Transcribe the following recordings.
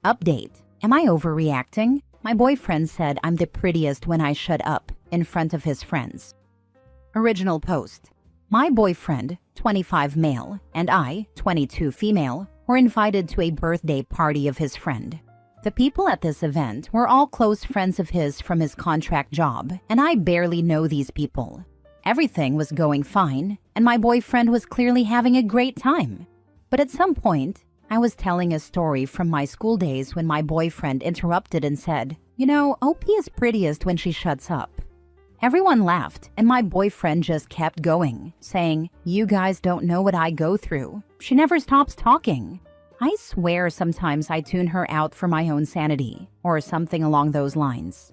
Update. Am I overreacting? My boyfriend said I'm the prettiest when I shut up in front of his friends. Original post. My boyfriend, 25 male, and I, 22 female, were invited to a birthday party of his friend. The people at this event were all close friends of his from his contract job, and I barely know these people. Everything was going fine, and my boyfriend was clearly having a great time. But at some point, I was telling a story from my school days when my boyfriend interrupted and said, "You know, OP is prettiest when she shuts up." Everyone laughed, and my boyfriend just kept going, saying, "You guys don't know what I go through. She never stops talking." I swear sometimes I tune her out for my own sanity, or something along those lines.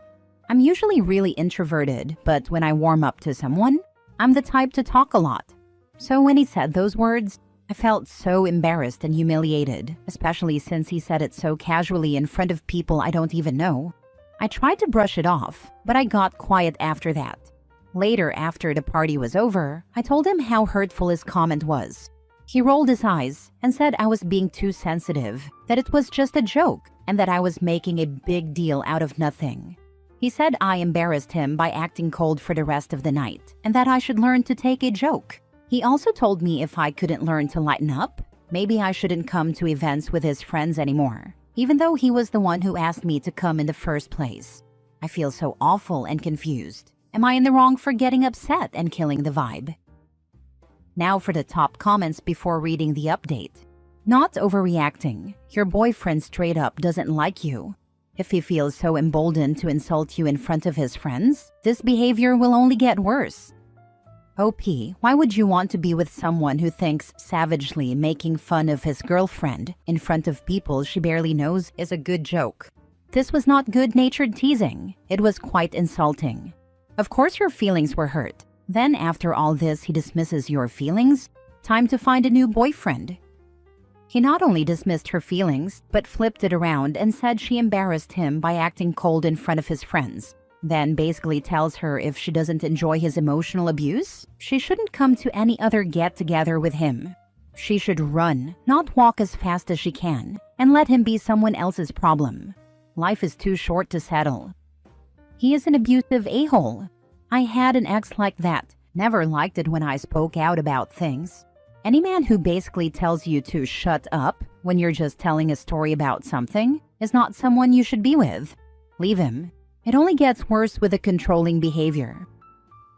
I'm usually really introverted, but when I warm up to someone, I'm the type to talk a lot. So when he said those words, I felt so embarrassed and humiliated, especially since he said it so casually in front of people I don't even know. I tried to brush it off, but I got quiet after that. Later, after the party was over, I told him how hurtful his comment was. He rolled his eyes and said I was being too sensitive, that it was just a joke, and that I was making a big deal out of nothing. He said I embarrassed him by acting cold for the rest of the night, and that I should learn to take a joke. He also told me if I couldn't learn to lighten up, maybe I shouldn't come to events with his friends anymore, even though he was the one who asked me to come in the first place. I feel so awful and confused. Am I in the wrong for getting upset and killing the vibe? Now for the top comments before reading the update. Not overreacting. Your boyfriend straight up doesn't like you. If he feels so emboldened to insult you in front of his friends, this behavior will only get worse. OP, why would you want to be with someone who thinks savagely making fun of his girlfriend in front of people she barely knows is a good joke? This was not good-natured teasing. It was quite insulting. Of course your feelings were hurt. Then after all this, he dismisses your feelings? Time to find a new boyfriend. He not only dismissed her feelings, but flipped it around and said she embarrassed him by acting cold in front of his friends. Then basically tells her if she doesn't enjoy his emotional abuse, she shouldn't come to any other get-together with him. She should run, not walk as fast as she can, and let him be someone else's problem. Life is too short to settle. He is an abusive a-hole. I had an ex like that. Never liked it when I spoke out about things. Any man who basically tells you to shut up when you're just telling a story about something is not someone you should be with. Leave him. It only gets worse with the controlling behavior.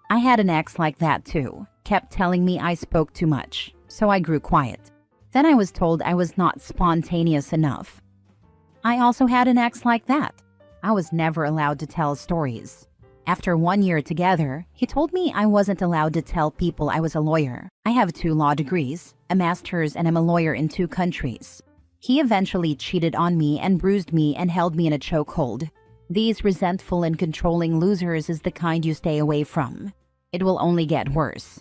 I had an ex like that too. Kept telling me I spoke too much, so I grew quiet. Then I was told I was not spontaneous enough. I also had an ex like that. I was never allowed to tell stories. After 1 year together, he told me I wasn't allowed to tell people I was a lawyer. I have 2 law degrees, a master's, and I'm a lawyer in 2 countries. He eventually cheated on me and bruised me and held me in a chokehold. These resentful and controlling losers is the kind you stay away from. It will only get worse.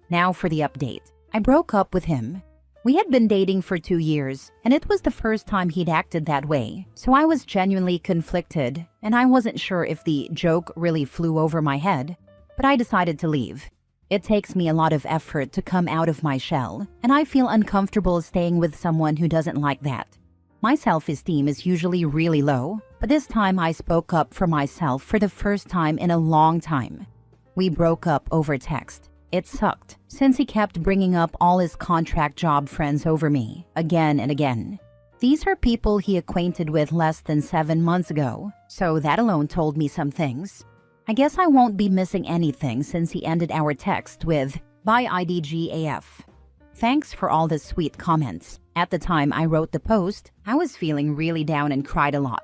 Now for the update. I broke up with him. We had been dating for 2 years, and it was the first time he'd acted that way, so I was genuinely conflicted, and I wasn't sure if the joke really flew over my head, but I decided to leave. It takes me a lot of effort to come out of my shell, and I feel uncomfortable staying with someone who doesn't like that. My self-esteem is usually really low, but this time I spoke up for myself for the first time in a long time. We broke up over text. It sucked, since he kept bringing up all his contract job friends over me, again and again. These are people he acquainted with less than 7 months ago, so that alone told me some things. I guess I won't be missing anything since he ended our text with, "Bye IDGAF. Thanks for all the sweet comments. At the time I wrote the post, I was feeling really down and cried a lot.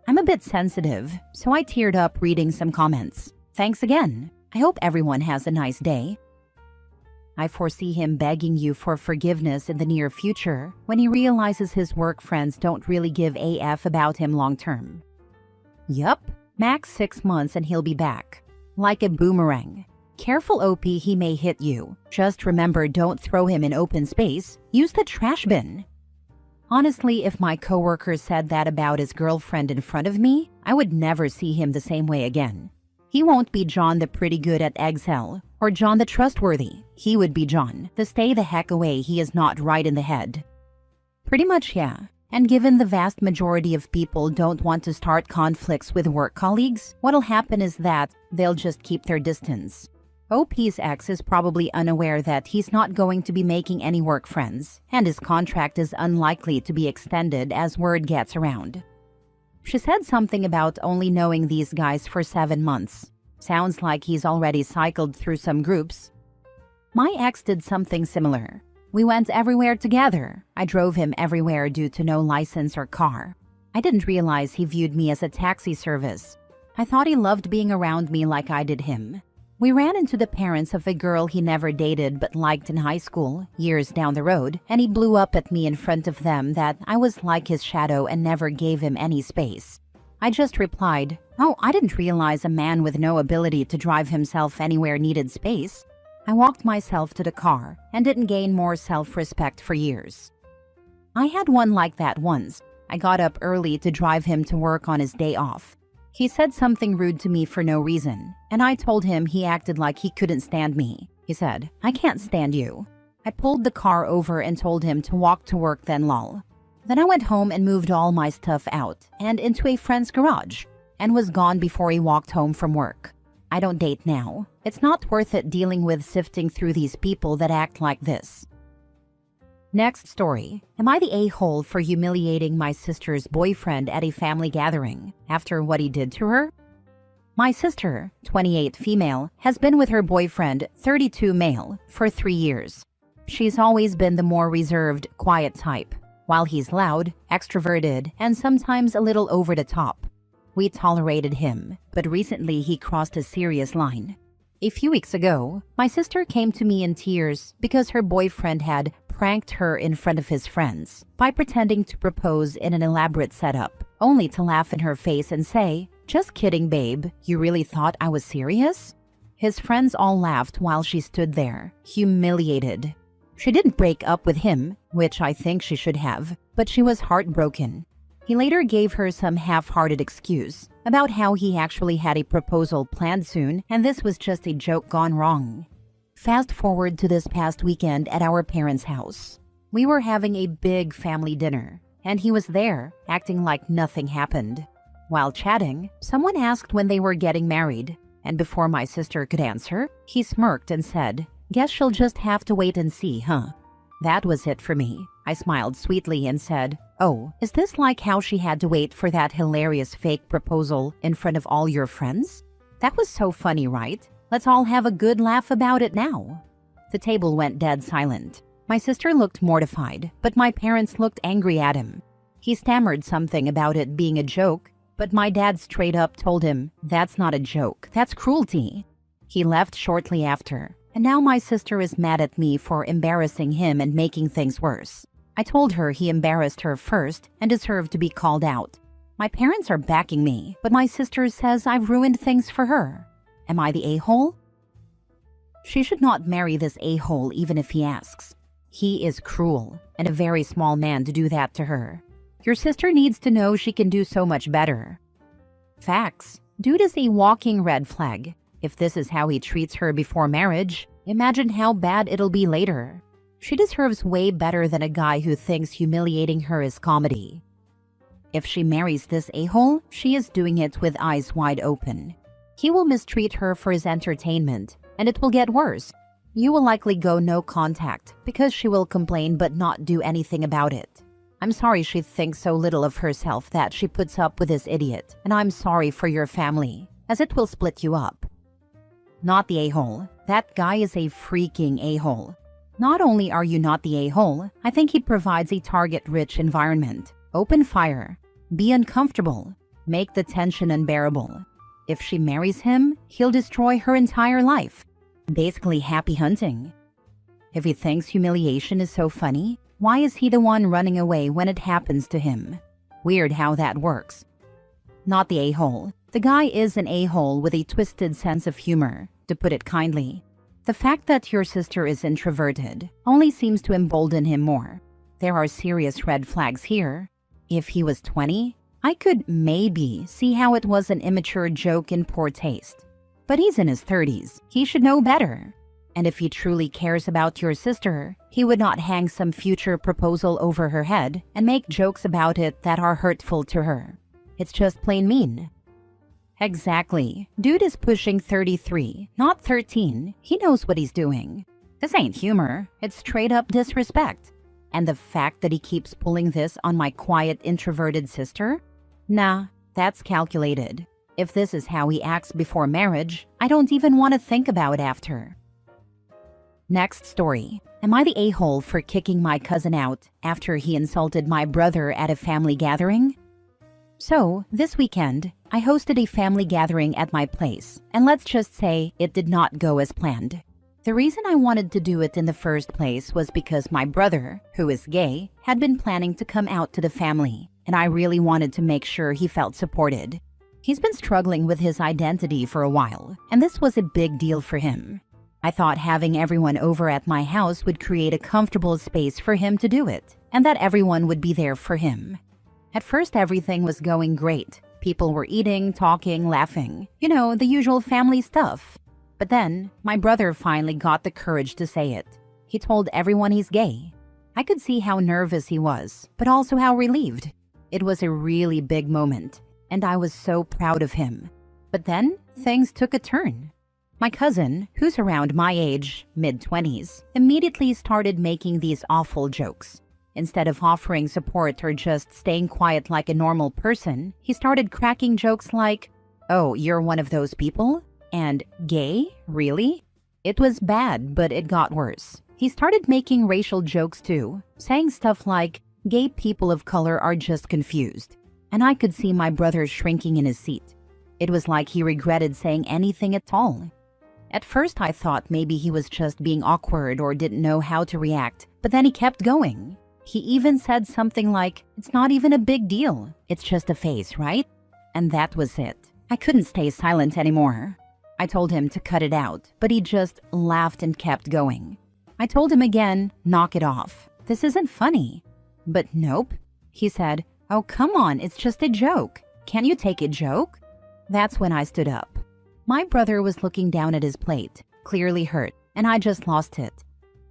I'm a bit sensitive, so I teared up reading some comments. Thanks again. I hope everyone has a nice day." I foresee him begging you for forgiveness in the near future when he realizes his work friends don't really give a F about him long term. Yup, max 6 months and he'll be back. Like a boomerang. Careful OP, he may hit you. Just remember, don't throw him in open space. Use the trash bin. Honestly, if my coworker said that about his girlfriend in front of me, I would never see him the same way again. He won't be John the pretty good at Excel or John the trustworthy. He would be John the stay the heck away, he is not right in the head. Pretty much, yeah. And given the vast majority of people don't want to start conflicts with work colleagues, what'll happen is that they'll just keep their distance. OP's ex is probably unaware that he's not going to be making any work friends, and his contract is unlikely to be extended as word gets around. She said something about only knowing these guys for 7 months. Sounds like he's already cycled through some groups. My ex did something similar. We went everywhere together. I drove him everywhere due to no license or car. I didn't realize he viewed me as a taxi service. I thought he loved being around me like I did him. We ran into the parents of a girl he never dated but liked in high school, years down the road, and he blew up at me in front of them that I was like his shadow and never gave him any space. I just replied, "Oh, I didn't realize a man with no ability to drive himself anywhere needed space." I walked myself to the car and didn't gain more self-respect for years. I had one like that once. I got up early to drive him to work on his day off. He said something rude to me for no reason, and I told him he acted like he couldn't stand me. He said, "I can't stand you." I pulled the car over and told him to walk to work then lol. Then I went home and moved all my stuff out and into a friend's garage and was gone before he walked home from work. I don't date now. It's not worth it dealing with sifting through these people that act like this. Next story. Am I the a-hole for humiliating my sister's boyfriend at a family gathering after what he did to her? My sister, 28 female, has been with her boyfriend, 32 male, for 3 years. She's always been the more reserved, quiet type, while he's loud, extroverted, and sometimes a little over the top. We tolerated him, but recently he crossed a serious line. A few weeks ago, my sister came to me in tears because her boyfriend had pranked her in front of his friends by pretending to propose in an elaborate setup, only to laugh in her face and say, "Just kidding, babe, you really thought I was serious?" His friends all laughed while she stood there, humiliated. She didn't break up with him, which I think she should have, but she was heartbroken. He later gave her some half-hearted excuse about how he actually had a proposal planned soon and this was just a joke gone wrong. Fast forward to this past weekend at our parents' house. We were having a big family dinner, and he was there, acting like nothing happened. While chatting, someone asked when they were getting married, and before my sister could answer, he smirked and said, "Guess she'll just have to wait and see, huh?" That was it for me. I smiled sweetly and said, "Oh, is this like how she had to wait for that hilarious fake proposal in front of all your friends? That was so funny, right? Let's all have a good laugh about it now." The table went dead silent. My sister looked mortified, but my parents looked angry at him. He stammered something about it being a joke, but my dad straight up told him, "That's not a joke, that's cruelty." He left shortly after, and now my sister is mad at me for embarrassing him and making things worse. I told her he embarrassed her first and deserved to be called out. My parents are backing me, but my sister says I've ruined things for her. Am I the a-hole? She should not marry this a-hole even if he asks. He is cruel and a very small man to do that to her. Your sister needs to know she can do so much better. Facts. Dude is a walking red flag. If this is how he treats her before marriage, imagine how bad it'll be later. She deserves way better than a guy who thinks humiliating her is comedy. If she marries this a-hole, she is doing it with eyes wide open. He will mistreat her for his entertainment, and it will get worse. You will likely go no contact because she will complain but not do anything about it. I'm sorry she thinks so little of herself that she puts up with this idiot, and I'm sorry for your family, as it will split you up. Not the a-hole. That guy is a freaking a-hole. Not only are you not the a-hole, I think he provides a target-rich environment. Open fire. Be uncomfortable. Make the tension unbearable. If she marries him, he'll destroy her entire life. Basically happy hunting. If he thinks humiliation is so funny, why is he the one running away when it happens to him? Weird how that works. Not the a-hole. The guy is an a-hole with a twisted sense of humor, to put it kindly. The fact that your sister is introverted only seems to embolden him more. There are serious red flags here. If he was 20, I could maybe see how it was an immature joke in poor taste. But he's in his 30s. He should know better. And if he truly cares about your sister, he would not hang some future proposal over her head and make jokes about it that are hurtful to her. It's just plain mean. Exactly. Dude is pushing 33, not 13. He knows what he's doing. This ain't humor. It's straight up disrespect. And the fact that he keeps pulling this on my quiet, introverted sister? Nah, that's calculated. If this is how he acts before marriage, I don't even want to think about after. Next story. Am I the a-hole for kicking my cousin out after he insulted my brother at a family gathering? So, this weekend, I hosted a family gathering at my place, and let's just say it did not go as planned. The reason I wanted to do it in the first place was because my brother, who is gay, had been planning to come out to the family, and I really wanted to make sure he felt supported. He's been struggling with his identity for a while, and this was a big deal for him. I thought having everyone over at my house would create a comfortable space for him to do it, and that everyone would be there for him. At first, everything was going great. People were eating, talking, laughing. You know, the usual family stuff. But then, my brother finally got the courage to say it. He told everyone he's gay. I could see how nervous he was, but also how relieved. It was a really big moment, and I was so proud of him. But then, things took a turn. My cousin, who's around my age, mid-20s, immediately started making these awful jokes. Instead of offering support or just staying quiet like a normal person, he started cracking jokes like, "Oh, you're one of those people?" And "Gay? Really?" It was bad, but it got worse. He started making racial jokes too, saying stuff like, "Gay people of color are just confused." And I could see my brother shrinking in his seat. It was like he regretted saying anything at all. At first I thought maybe he was just being awkward or didn't know how to react, but then he kept going. He even said something like, "It's not even a big deal. It's just a phase, right?" And that was it. I couldn't stay silent anymore. I told him to cut it out, but he just laughed and kept going. I told him again, "Knock it off. This isn't funny." But nope. He said, "Oh, come on, it's just a joke. Can you take a joke?" That's when I stood up. My brother was looking down at his plate, clearly hurt, and I just lost it.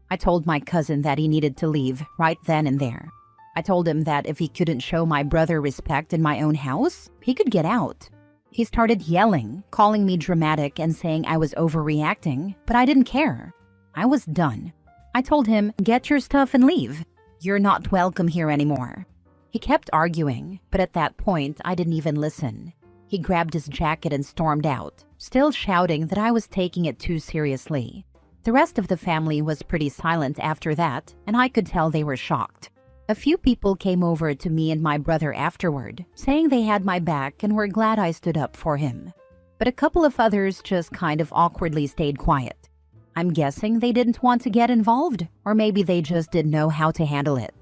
I told my cousin that he needed to leave right then and there. I told him that if he couldn't show my brother respect in my own house, he could get out. He started yelling, calling me dramatic and saying I was overreacting, but I didn't care. I was done. I told him, "Get your stuff and leave. You're not welcome here anymore." He kept arguing, but at that point, I didn't even listen. He grabbed his jacket and stormed out, still shouting that I was taking it too seriously. The rest of the family was pretty silent after that, and I could tell they were shocked. A few people came over to me and my brother afterward, saying they had my back and were glad I stood up for him. But a couple of others just kind of awkwardly stayed quiet. I'm guessing they didn't want to get involved, or maybe they just didn't know how to handle it.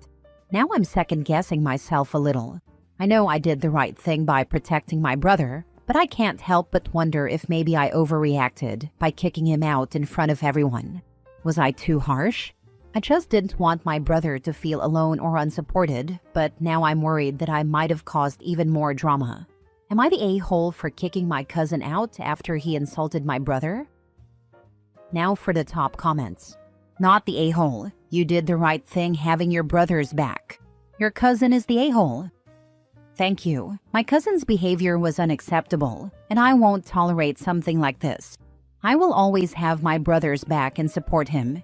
Now I'm second-guessing myself a little. I know I did the right thing by protecting my brother, but I can't help but wonder if maybe I overreacted by kicking him out in front of everyone. Was I too harsh? I just didn't want my brother to feel alone or unsupported, but now I'm worried that I might have caused even more drama. Am I the a-hole for kicking my cousin out after he insulted my brother? Now for the top comments. Not the a-hole. You did the right thing having your brother's back. Your cousin is the a-hole. Thank you. My cousin's behavior was unacceptable, and I won't tolerate something like this. I will always have my brother's back and support him.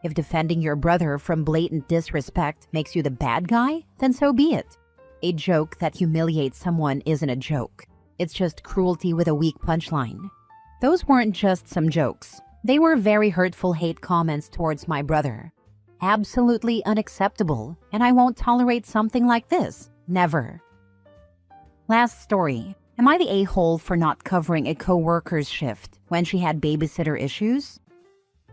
If defending your brother from blatant disrespect makes you the bad guy, then so be it. A joke that humiliates someone isn't a joke. It's just cruelty with a weak punchline. Those weren't just some jokes. They were very hurtful hate comments towards my brother. Absolutely unacceptable, and I won't tolerate something like this. Never. Last story. Am I the a-hole for not covering a co-worker's shift when she had babysitter issues?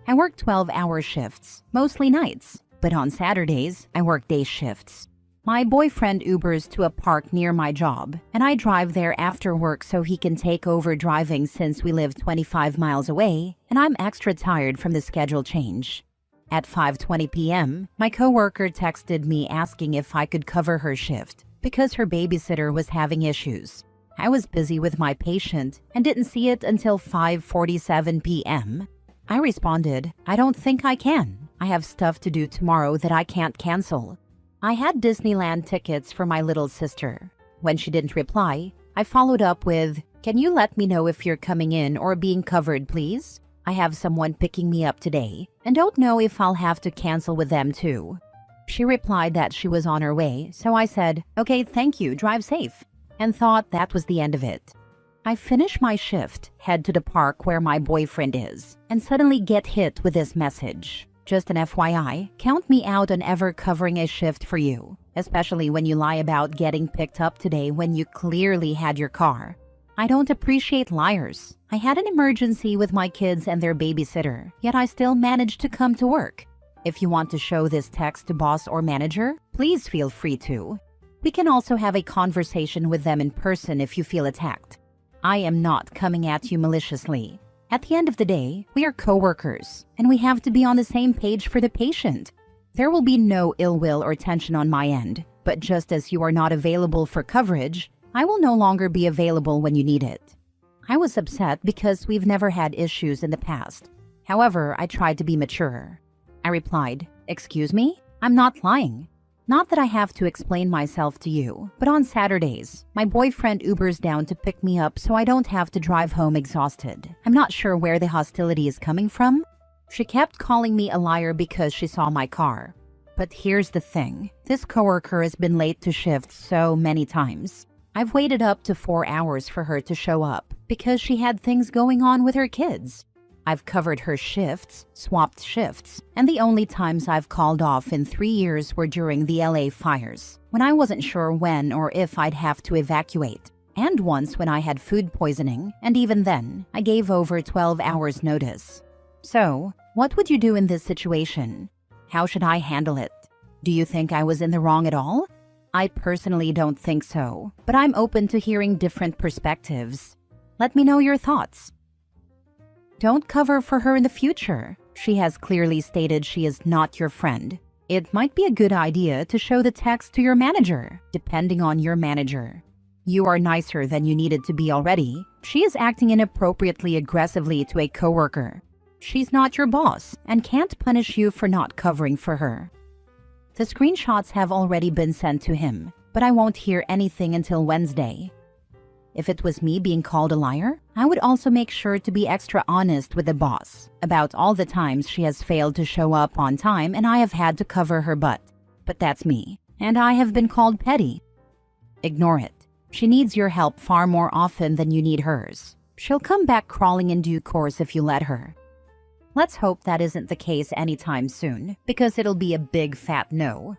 I work 12-hour shifts, mostly nights, but on Saturdays, I work day shifts. My boyfriend Ubers to a park near my job, and I drive there after work so he can take over driving since we live 25 miles away, and I'm extra tired from the schedule change. At 5:20 p.m., my coworker texted me asking if I could cover her shift because her babysitter was having issues. I was busy with my patient and didn't see it until 5:47 p.m. I responded, I don't think I can. I have stuff to do tomorrow that I can't cancel. I had Disneyland tickets for my little sister. When she didn't reply, I followed up with, can you let me know if you're coming in or being covered, please? I have someone picking me up today and don't know if I'll have to cancel with them too. She replied that she was on her way, so I said, okay, thank you, drive safe, and thought that was the end of it. I finish my shift, head to the park where my boyfriend is, and suddenly get hit with this message. Just an FYI, count me out on ever covering a shift for you, especially when you lie about getting picked up today when you clearly had your car. I don't appreciate liars. I had an emergency with my kids and their babysitter, yet I still managed to come to work. If you want to show this text to boss or manager, please feel free to. We can also have a conversation with them in person if you feel attacked. I am not coming at you maliciously. At the end of the day, we are coworkers, and we have to be on the same page for the patient. There will be no ill will or tension on my end, but just as you are not available for coverage, I will no longer be available when you need it. I was upset because we've never had issues in the past. However, I tried to be mature. I replied, excuse me? I'm not lying. Not that I have to explain myself to you, but on Saturdays, my boyfriend Ubers down to pick me up so I don't have to drive home exhausted. I'm not sure where the hostility is coming from. She kept calling me a liar because she saw my car. But here's the thing. This coworker has been late to shift so many times. I've waited up to 4 hours for her to show up because she had things going on with her kids. I've covered her shifts, swapped shifts, and the only times I've called off in 3 years were during the LA fires, when I wasn't sure when or if I'd have to evacuate, and once when I had food poisoning, and even then, I gave over 12 hours notice. So, what would you do in this situation? How should I handle it? Do you think I was in the wrong at all? I personally don't think so, but I'm open to hearing different perspectives. Let me know your thoughts. Don't cover for her in the future. She has clearly stated she is not your friend. It might be a good idea to show the text to your manager, depending on your manager. You are nicer than you needed to be already. She is acting inappropriately aggressively to a coworker. She's not your boss and can't punish you for not covering for her. The screenshots have already been sent to him, but I won't hear anything until Wednesday. If it was me being called a liar, I would also make sure to be extra honest with the boss about all the times she has failed to show up on time and I have had to cover her butt. But that's me, and I have been called petty. Ignore it. She needs your help far more often than you need hers. She'll come back crawling in due course if you let her. Let's hope that isn't the case anytime soon, because it'll be a big fat no.